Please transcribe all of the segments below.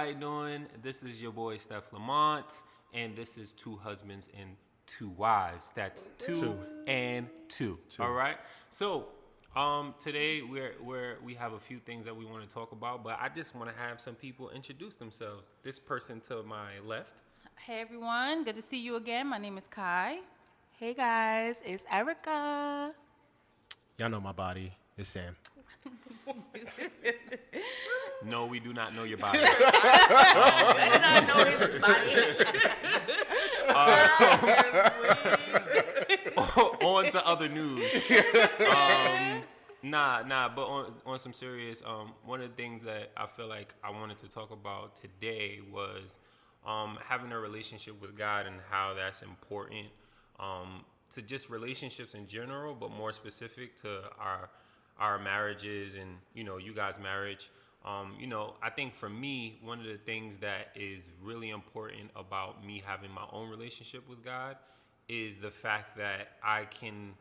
everybody doing? This is your boy Steph Lamont, and this is Two Husbands and Two Wives. That's two and two. All right. So, today we have a few things that we want to talk about, but I just want to have some people introduce themselves. This person to my left. Hey everyone, good to see you again. My name is Kai. Hey guys, it's Erica. Y'all know my body. It's Sam. No, we do not know your body. I did not know his body. On to other news. But on some serious, one of the things that I feel like I wanted to talk about today was having a relationship with God and how that's important to just relationships in general, but more specific to our marriages and, you guys' marriage. I think for me, one of the things that is really important about me having my own relationship with God is the fact that I can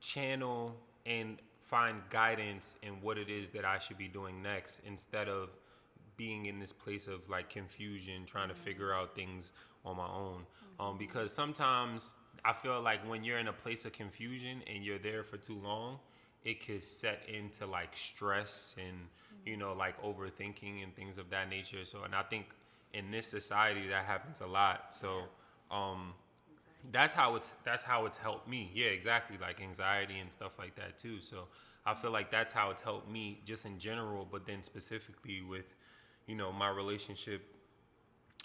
channel and find guidance in what it is that I should be doing next, instead of being in this place of like confusion, trying to figure out things on my own. Because sometimes I feel like when you're in a place of confusion and you're there for too long, it could set into like stress and, like overthinking and things of that nature. So, and I think in this society that happens a lot. So, that's how it's helped me. Yeah, exactly. Like anxiety and stuff like that too. So I feel like that's how it's helped me just in general, but then specifically with, my relationships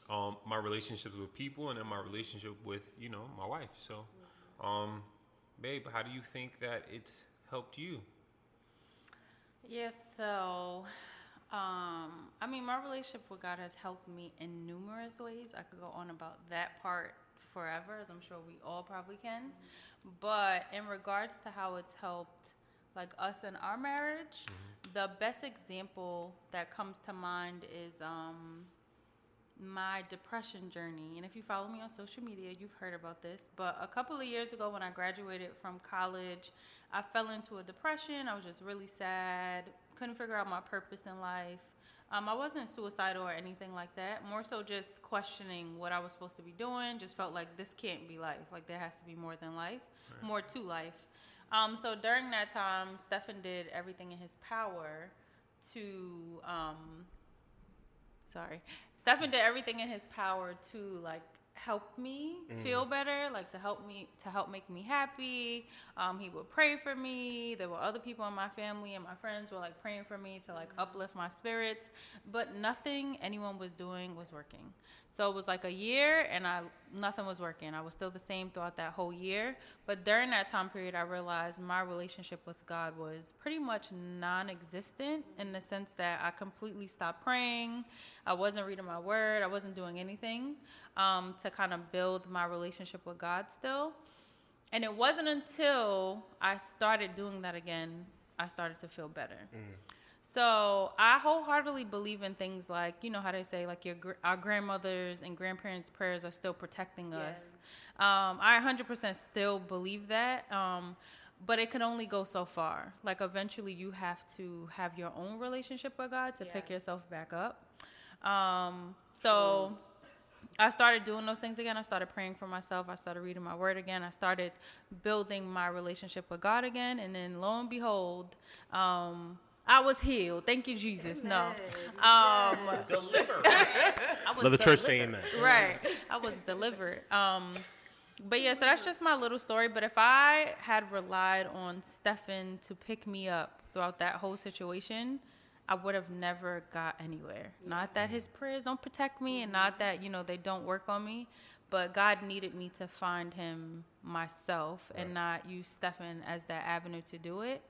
with people, and then my relationship with, my wife. So, babe, how do you think that it's helped you? Yes, so, my relationship with God has helped me in numerous ways. I could go on about that part forever, as I'm sure we all probably can. But in regards to how it's helped, like, us in our marriage, the best example that comes to mind is my depression journey. And if you follow me on social media, you've heard about this. But a couple of years ago when I graduated from college, I fell into a depression. I was just really sad, couldn't figure out my purpose in life. I wasn't suicidal or anything like that. More so just questioning what I was supposed to be doing. Just felt like this can't be life. Like there has to be more than life, more to life. So during that time, Stephen did everything in his power to, Stephen did everything in his power to like help me feel better, like to help make me happy. He would pray for me. There were other people in my family and my friends were like praying for me to like uplift my spirits, but nothing anyone was doing was working. So it was like a year and nothing was working. I was still the same throughout that whole year. But during that time period, I realized my relationship with God was pretty much non-existent, in the sense that I completely stopped praying. I wasn't reading my word. I wasn't doing anything to kind of build my relationship with God still. And it wasn't until I started doing that again, I started to feel better. So I wholeheartedly believe in things like, how they say, like our grandmothers and grandparents' prayers are still protecting us. I 100% still believe that, but it can only go so far. Like eventually you have to have your own relationship with God to pick yourself back up. So I started doing those things again. I started praying for myself. I started reading my word again. I started building my relationship with God again. And then lo and behold, I was healed. Thank you, Jesus. No. Delivered. Let the church say amen. Right. I was delivered. But yeah, so that's just my little story. But if I had relied on Stephen to pick me up throughout that whole situation, I would have never got anywhere. Not that his prayers don't protect me, and not that, they don't work on me, but God needed me to find him myself and not use Stephen as that avenue to do it.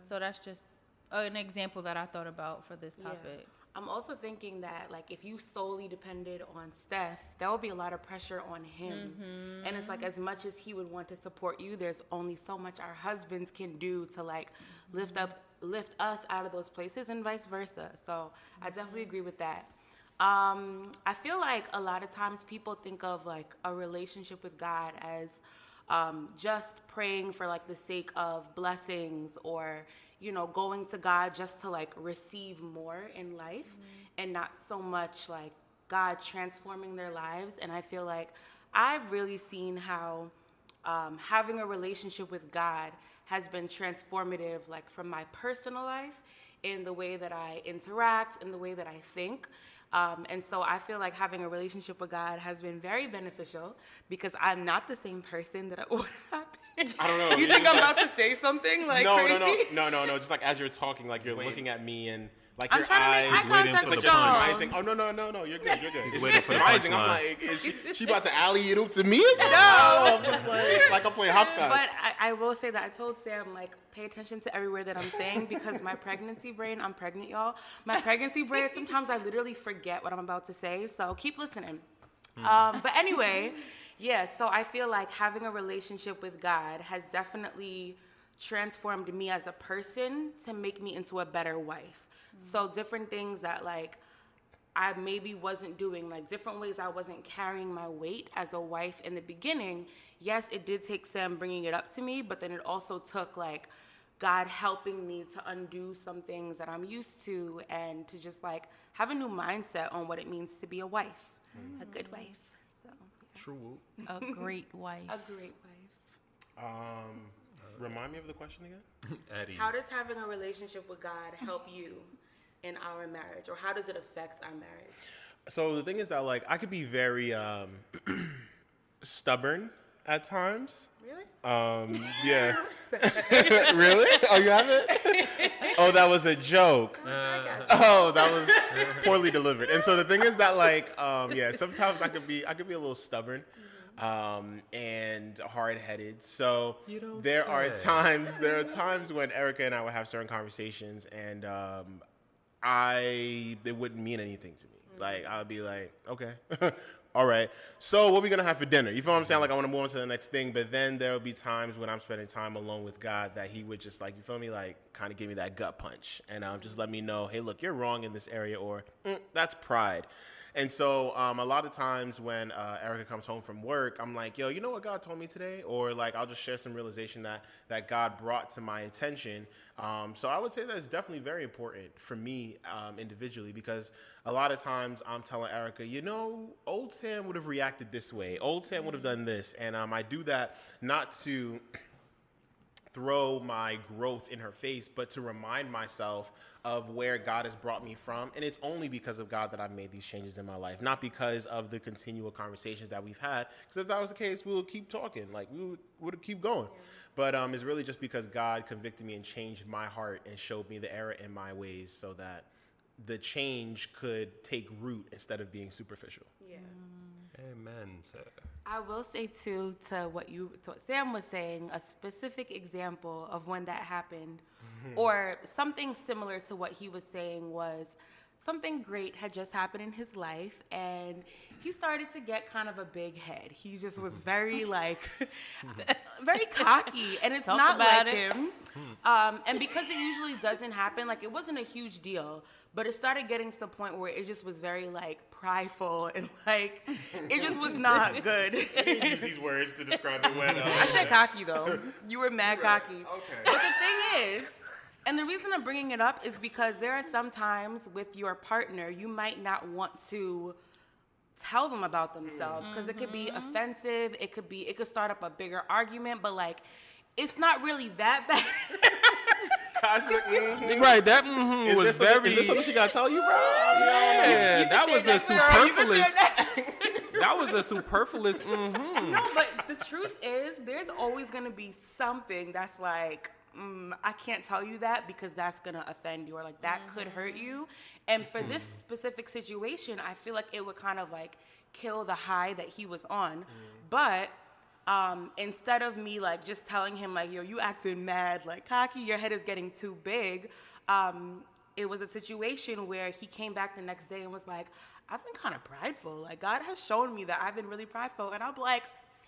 So that's just an example that I thought about for this topic. I'm also thinking that, like, if you solely depended on Steph, that would be a lot of pressure on him. And it's like, as much as he would want to support you, there's only so much our husbands can do to, like, lift us out of those places, and vice versa. So I definitely agree with that. I feel like a lot of times people think of, like, a relationship with God as just praying for, like, the sake of blessings, or going to God just to like receive more in life, and not so much like God transforming their lives. And I feel like I've really seen how having a relationship with God has been transformative, like from my personal life, in the way that I interact, in the way that I think. And so I feel like having a relationship with God has been very beneficial because I'm not the same person that I would have been. I don't know. You think I'm about to say something like crazy? No. Just like as you're talking, like you're looking at me and like I'm your trying to make eyes, eye contact like with you're y'all. surmising. Oh no, you're good. It's waiting just for the surmising. I'm punchline. like, is she about to alley it up to me? Or something? No. I'm just like I'm playing hopscotch. But I will say that I told Sam, like, pay attention to every word that I'm saying because my pregnancy brain, I'm pregnant, y'all. My pregnancy brain, sometimes I literally forget what I'm about to say. So keep listening. But anyway, yeah, so I feel like having a relationship with God has definitely transformed me as a person to make me into a better wife. So different things that, like, I maybe wasn't doing, like different ways I wasn't carrying my weight as a wife in the beginning. Yes, it did take Sam bringing it up to me, but then it also took, like, God helping me to undo some things that I'm used to and to just, like, have a new mindset on what it means to be a wife, a good wife. So, True. A great wife. a great wife. Remind me of the question again. At ease. How does having a relationship with God help you in our marriage, or how does it affect our marriage? So the thing is that, like, I could be very stubborn at times. Really? Yeah. Really? Oh, you have it? Oh, that was a joke. Oh, that was poorly delivered. And so the thing is that, like, yeah, sometimes I could be a little stubborn, and hard-headed. So there are times when Erica and I would have certain conversations, and it wouldn't mean anything to me. Like, I would be like, okay, all right. So what are we going to have for dinner? You feel what I'm saying? Like, I want to move on to the next thing. But then there will be times when I'm spending time alone with God that he would just, like, you feel me? Like, kind of give me that gut punch. And just let me know, hey, look, you're wrong in this area, or that's pride. And so a lot of times when Erica comes home from work, I'm like, yo, you know what God told me today? Or, like, I'll just share some realization that God brought to my attention. So I would say that's definitely very important for me individually, because a lot of times I'm telling Erica, you know, old Sam would have reacted this way. Old Sam would have done this. And I do that not to throw my growth in her face, but to remind myself of where God has brought me from. And it's only because of God that I've made these changes in my life, not because of the continual conversations that we've had. Because if that was the case, we would keep talking, like we would keep going. But it's really just because God convicted me and changed my heart and showed me the error in my ways so that the change could take root instead of being superficial. Yeah. Amen, sir. I will say, too, to what Sam was saying, a specific example of when that happened, or something similar to what he was saying, was something great had just happened in his life, and he started to get kind of a big head. He just was very, like, very cocky, and it's not like him. And because it usually doesn't happen, like, it wasn't a huge deal, but it started getting to the point where it just was very, like, prideful, and, like, it just was not good. Use these words to describe it when... I said cocky, though. You were mad cocky. Okay. But the thing is, and the reason I'm bringing it up is because there are some times with your partner, you might not want to tell them about themselves because it could be offensive. It could start up a bigger argument, but, like, it's not really that bad. Right, that was very... Is this something she got to tell you, bro? Yeah, that was a superfluous... That That was a superfluous No, but the truth is, there's always going to be something that's like, I can't tell you that because that's going to offend you, or like that could hurt you. And for this specific situation, I feel like it would kind of like kill the high that he was on. But instead of me like just telling him like, yo, you acting mad, like cocky, your head is getting too big, it was a situation where he came back the next day and was like, I've been kind of prideful. Like, God has shown me that I've been really prideful. And I'm like,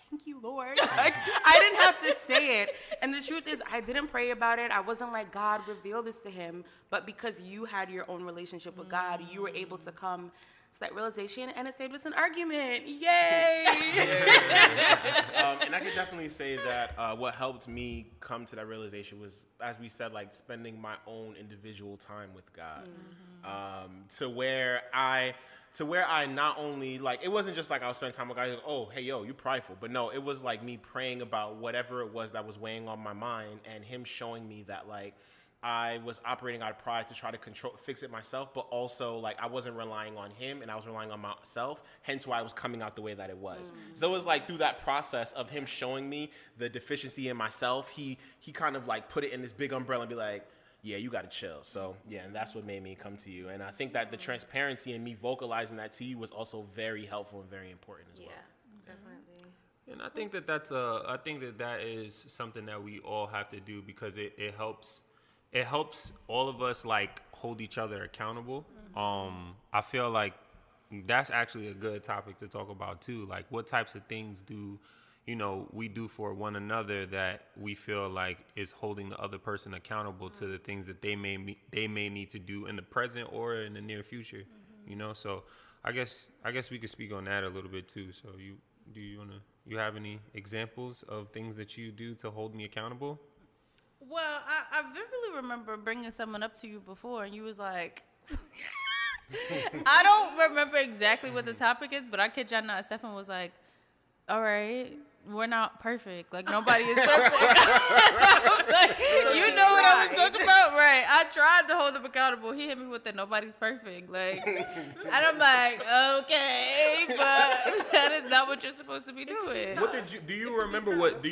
thank you, Lord. Like, I didn't have to say it. And the truth is, I didn't pray about it. I wasn't like, God, reveal this to him. But because you had your own relationship with God, you were able to come that realization, and it saved us an argument. Yay! And I could definitely say that what helped me come to that realization was, as we said, like spending my own individual time with God, to where I not only, like, it wasn't just like I was spending time with God, like, oh, hey, yo, you prideful. But no, it was like me praying about whatever it was that was weighing on my mind, and him showing me that, like, I was operating out of pride to try to fix it myself, but also, like, I wasn't relying on him and I was relying on myself, hence why I was coming out the way that it was. So it was like through that process of him showing me the deficiency in myself, he kind of like put it in this big umbrella and be like, yeah, you got to chill. So, yeah, and that's what made me come to you. And I think that the transparency and me vocalizing that to you was also very helpful and very important as well. Yeah, definitely. And I think that is something that we all have to do, because it helps all of us, like, hold each other accountable. I feel like that's actually a good topic to talk about too. Like, what types of things do we do for one another that we feel like is holding the other person accountable to the things that they may need to do in the present or in the near future. So I guess we could speak on that a little bit too. So you have any examples of things that you do to hold me accountable? Well, I vividly remember bringing someone up to you before, and you was like, I don't remember exactly what the topic is, but I kid y'all not, Stefan was like, all right, we're not perfect. Like, nobody is perfect. Like, you know what I was talking about? Right. I tried to hold him accountable. He hit me with the nobody's perfect. Like, and I'm like, okay, but that is not what you're supposed to be doing. Do you remember what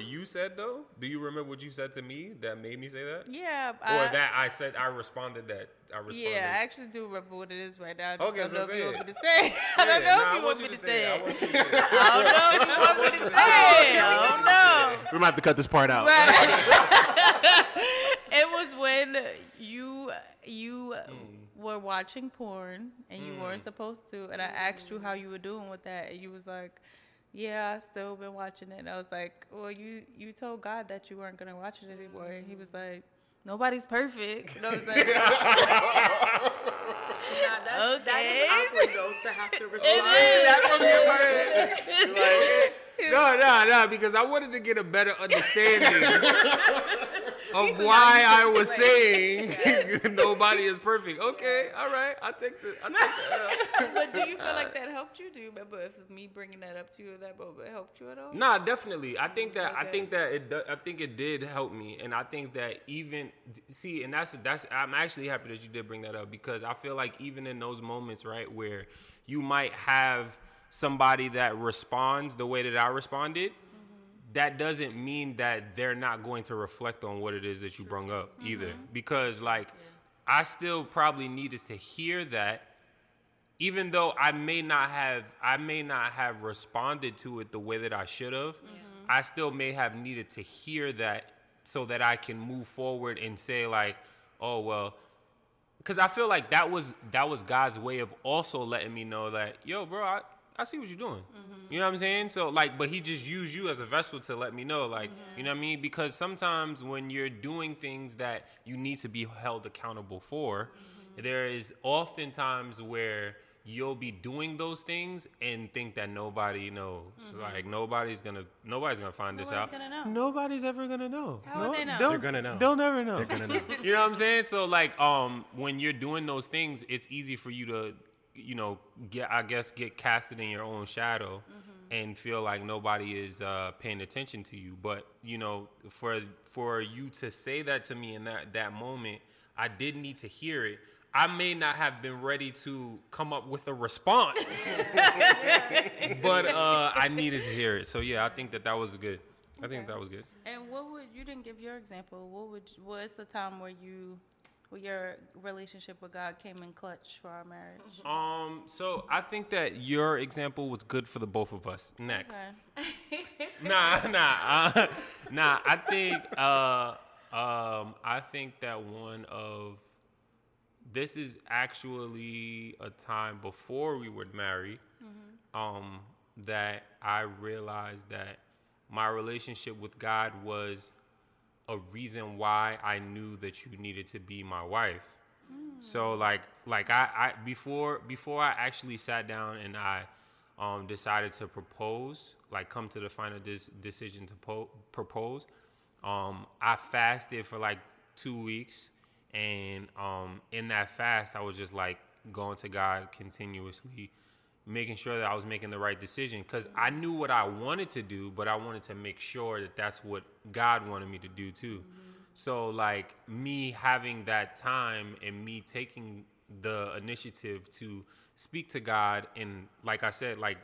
you said though? Do you remember what you said to me that made me say that? Yeah. I responded. Yeah, I actually do remember what it is right now. I just Okay, don't know so if you say want it. me to say it. I don't know if you want me to say it. I I don't know if you want me to say it. I don't know. We might have to cut this part out. Right. It was when you were watching porn and you weren't supposed to, and I asked you how you were doing with that, and you was like, yeah, I still been watching it. And I was like, well, you told God that you weren't gonna watch it anymore, and he was like, nobody's perfect. And I was like, okay. That is awkward, though, to have to respond to that from your partner. No, because I wanted to get a better understanding of why I was saying nobody is perfect. Okay, all right, I take the L. But do you feel like that helped you? Do you remember if me bringing that up to you at that moment helped you at all? Nah, definitely. I think that Okay. I think it did help me, and I think that and that's I'm actually happy that you did bring that up, because I feel like even in those moments, right, where you might have somebody that responds the way that I responded, that doesn't mean that they're not going to reflect on what it is that you brought up either. Because, like, I still probably needed to hear that, even though I may not have responded to it the way that I should have. I still may have needed to hear that so that I can move forward and say, like, oh, well, because I feel like that was God's way of also letting me know that, yo, bro, I see what you're doing. You know what I'm saying? So, like, but he just used you as a vessel to let me know, like, you know what I mean? Because sometimes when you're doing things that you need to be held accountable for, there is often times where you'll be doing those things and think that nobody knows. Like, nobody's gonna find this out. Gonna know. Nobody's ever gonna know. How would they know? They're gonna know. They'll never know. They're gonna know. You know what I'm saying? So, like, when you're doing those things, it's easy for you to, get casted in your own shadow and feel like nobody is paying attention to you. But, for you to say that to me in that moment, I did need to hear it. I may not have been ready to come up with a response, but I needed to hear it. So, yeah, I think that was good. I think that was good. And you didn't give your example. What's the time where your relationship with God came in clutch for our marriage? So I think that your example was good for the both of us. Next. Okay. Nah. I think that this is actually a time before we were married, that I realized that my relationship with God was a reason why I knew that you needed to be my wife. So, like, Like I before I actually sat down and I decided to propose, like come to the final decision to propose. I fasted for like 2 weeks, and in that fast, I was just like going to God continuously, making sure that I was making the right decision, because I knew what I wanted to do, but I wanted to make sure that that's what God wanted me to do too. So like me having that time and me taking the initiative to speak to God, and like I said, like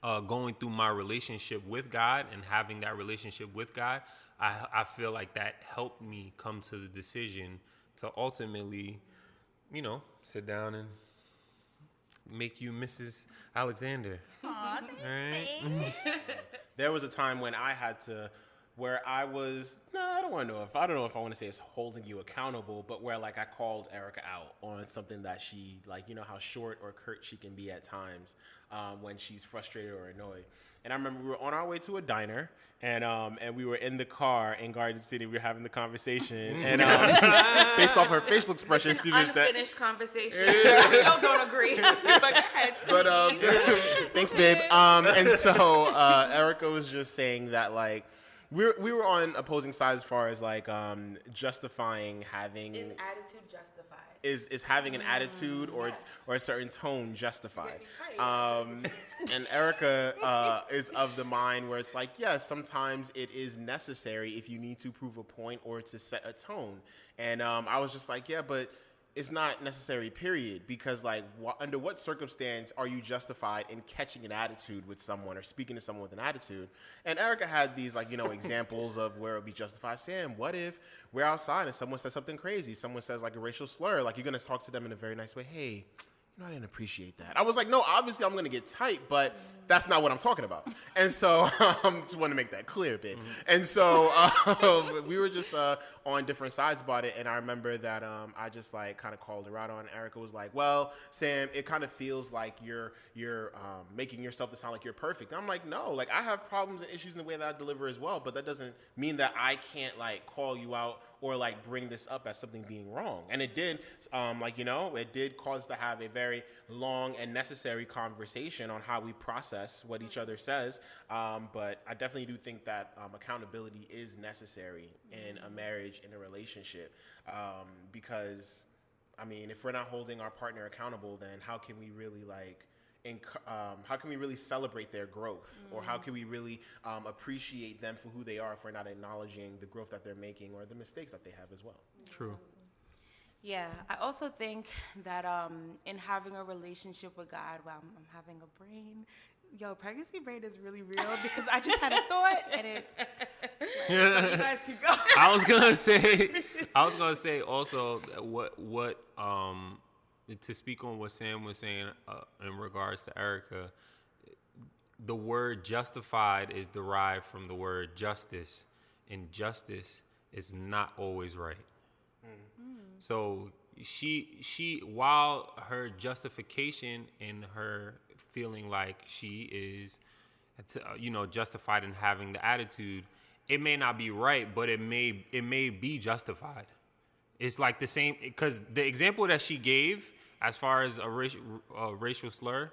going through my relationship with God and having that relationship with God, I feel like that helped me come to the decision to ultimately, sit down and make you Mrs. Alexander. Aw, thanks. There was a time when I had to, where I was, I don't know if I want to say it's holding you accountable, but where like I called Erica out on something that she, like, how short or curt she can be at times when she's frustrated or annoyed. And I remember we were on our way to a diner, and we were in the car in Garden City. We were having the conversation, and based off her facial expression, It's she an was that. unfinished conversation. I still don't agree. But go ahead. But thanks, babe. And so Erica was just saying that like we were on opposing sides as far as like justifying having Is attitude justified? is having an attitude or Yes. or a certain tone justified. Yeah, be And Erica is of the mind where it's like, yes, sometimes it is necessary if you need to prove a point or to set a tone. And I was just like, yeah, but it's not necessary, period, because like under what circumstance are you justified in catching an attitude with someone or speaking to someone with an attitude? And Erica had these like, examples of where it would be justified. Sam, what if we're outside and someone says something crazy? Someone says like a racial slur, like you're going to talk to them in a very nice way. Hey, I didn't appreciate that. I was like, no, obviously I'm going to get tight, but that's not what I'm talking about. And so just want to make that clear, babe. And so we were just on different sides about it. And I remember that I just like kind of called her out on. Erica was like, well, Sam, it kind of feels like you're making yourself to sound like you're perfect. And I'm like, no, like I have problems and issues in the way that I deliver as well. But that doesn't mean that I can't like call you out or like bring this up as something being wrong. And it did, it did cause to have a very long and necessary conversation on how we process what each other says. But I definitely do think that accountability is necessary in a marriage, in a relationship, because, I mean, if we're not holding our partner accountable, then how can we really how can we really celebrate their growth, or how can we really appreciate them for who they are if we're not acknowledging the growth that they're making or the mistakes that they have as well? True. Yeah, I also think that in having a relationship with God, wow, I'm having a brain. Pregnancy brain is really real because I just had a thought and it. So you guys can go. I was gonna say also what to speak on what Sam was saying in regards to Erica. The word justified is derived from the word justice, and justice is not always right. So she while her justification and her feeling like she is justified in having the attitude, it may not be right, but it may be justified. It's like the same, because the example that she gave as far as a racial slur,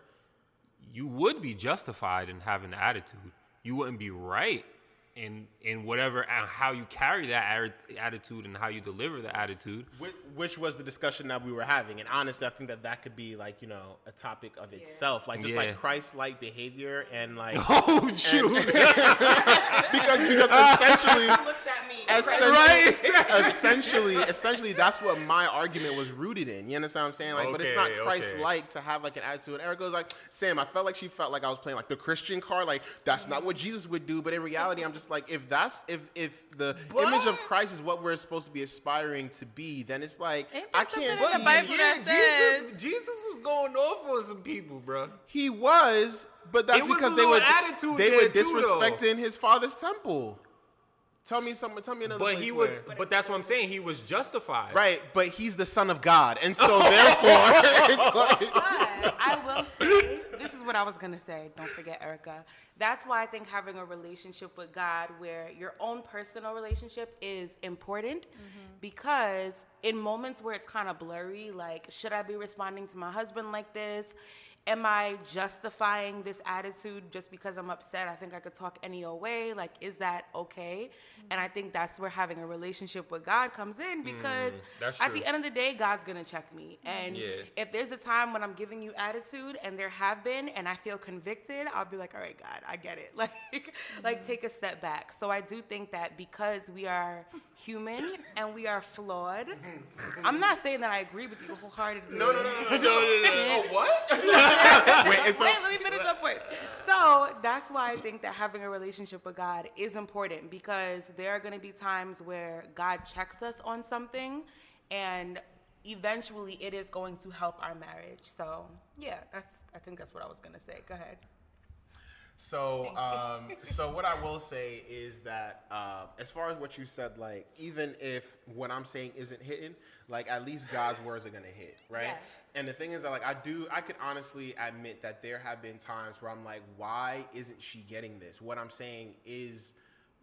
you would be justified in having the attitude. You wouldn't be right in whatever and how you carry that attitude and how you deliver the attitude. Which was the discussion that we were having. And honestly, I think that could be like, a topic of itself. Like just like Christ-like behavior and like... Oh, shoot. because essentially... Looked at me. Essentially, that's what my argument was rooted in. You understand what I'm saying? Like, but it's not Christ-like to have like an attitude. And Erica was like, Sam, I felt like she felt like I was playing like the Christian card. Like that's not what Jesus would do. But in reality, I'm just like, if the image of Christ is what we're supposed to be aspiring to be, then it's like I can't something in see. the Bible that says- Jesus was going off on some people, bro. He was, but that's It was because a they little were attitude they there were too, though. disrespecting his father's temple. Tell me another But place he where- was, but that's what I'm saying. He was justified. right, but he's the son of God, and so therefore, it's like, But I will say, this is what I was going to say. Don't forget, Erica. That's why I think having a relationship with God where your own personal relationship is important because in moments where it's kind of blurry, like, should I be responding to my husband like this? Am I justifying this attitude just because I'm upset? I think I could talk any old way. Like, is that okay? And I think that's where having a relationship with God comes in, because at the end of the day, God's going to check me. And if there's a time when I'm giving you attitude, and there have been, and I feel convicted, I'll be like, all right, God, I get it. Like take a step back. So I do think that because we are human and we are flawed, I'm not saying that I agree with you wholeheartedly. No. Oh, what? Wait, let me finish my point. So that's why I think that having a relationship with God is important, because there are going to be times where God checks us on something, and eventually it is going to help our marriage. So yeah, I think that's what I was going to say. Go ahead. So, so what I will say is that as far as what you said, like, even if what I'm saying isn't hitting, like, at least God's words are gonna hit, right? Yes. And the thing is that, like, I could honestly admit that there have been times where I'm like, why isn't she getting this? What I'm saying is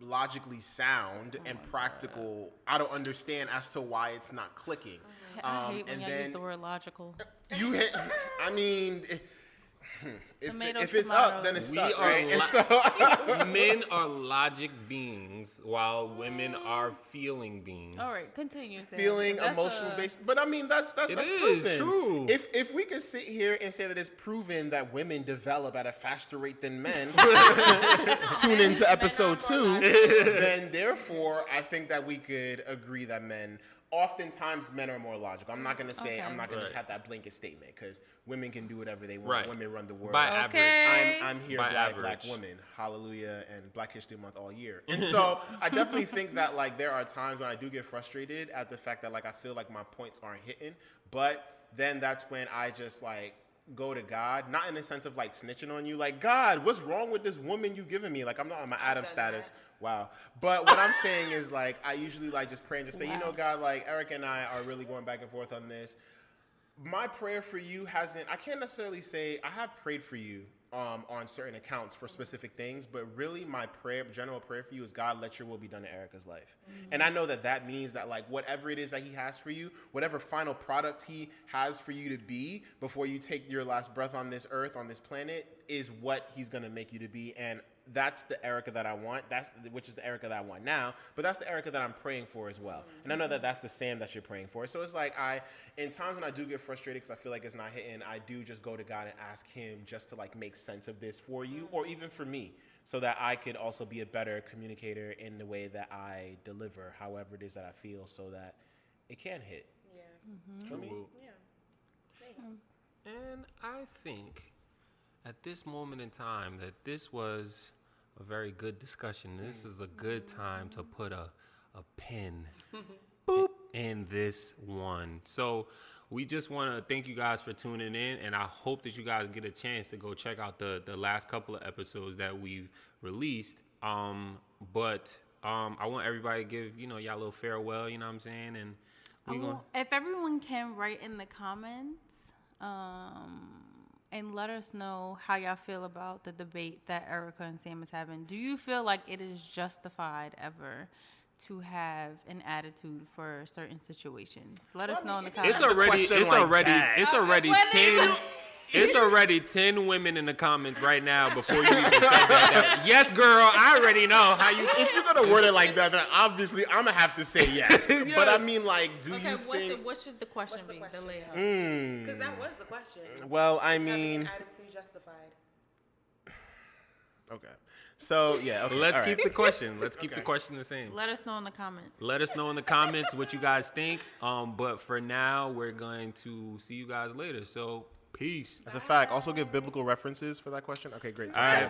logically sound and practical. I don't understand as to why it's not clicking. I hate when y'all use the word logical. You hit. I mean. If it's tomatoes. up, then it's stuck, right? Men are logic beings, while women are feeling beings. All right, continue. Feeling, emotional based, but I mean that's proven. True. If we could sit here and say that it's proven that women develop at a faster rate than men, tune into episode 2. Then therefore, I think that we could agree that oftentimes men are more logical. I'm not going to say, I'm not going to just have that blanket statement, because women can do whatever they want. Right. Women run the world. By average. I'm here, By black average. women. Hallelujah, and Black History Month all year. And so I definitely think that, like, there are times when I do get frustrated at the fact that, like, I feel like my points aren't hitting. But then that's when I just, like, go to God, not in the sense of, like, snitching on you. Like, God, what's wrong with this woman you giving me? Like, I'm not on my Adam status. Wow. But what I'm saying is, like, I usually, like, just pray and just say, you know, God, like, Eric and I are really going back and forth on this. My prayer for you I can't necessarily say, I have prayed for you on certain accounts for specific things, but really my general prayer for you is, God, let your will be done in Erica's life. And I know that means that, like, whatever it is that he has for you, whatever final product he has for you to be before you take your last breath on this earth, on this planet, is what he's going to make you to be. And that's the Erica that I want. Which is the Erica that I want now, but that's the Erica that I'm praying for as well. And I know that that's the Sam that you're praying for. So it's like, in times when I do get frustrated because I feel like it's not hitting, I do just go to God and ask him just to, like, make sense of this for you, or even for me, so that I could also be a better communicator in the way that I deliver, however it is that I feel, so that it can hit. Yeah. For me. Yeah. Thanks. And I think at this moment in time that this was a very good discussion. This is a good time to put a pin boop in this one. So we just want to thank you guys for tuning in, and I hope that you guys get a chance to go check out the last couple of episodes that we've released. But I want everybody to give, y'all a little farewell, you know what I'm saying? And if everyone can write in the comments, and let us know how y'all feel about the debate that Erica and Sam is having. Do you feel like it is justified ever to have an attitude for certain situations? Let us know in the comments. It's already 10 women in the comments right now before you even said that. Yes, girl, I already know how you. If you're gonna word it like that, then obviously I'm gonna have to say yes. Yeah. But I mean, like, do you think? What should the question be? The layout. Because that was the question. Well, I Is having mean, an attitude justified? okay. So yeah, okay. Let's all keep right. the question. Let's keep the question the same. Let us know in the comments. Let us know in the comments what you guys think. But for now, we're going to see you guys later. So peace. As a fact, also give biblical references for that question. Okay, great. All right.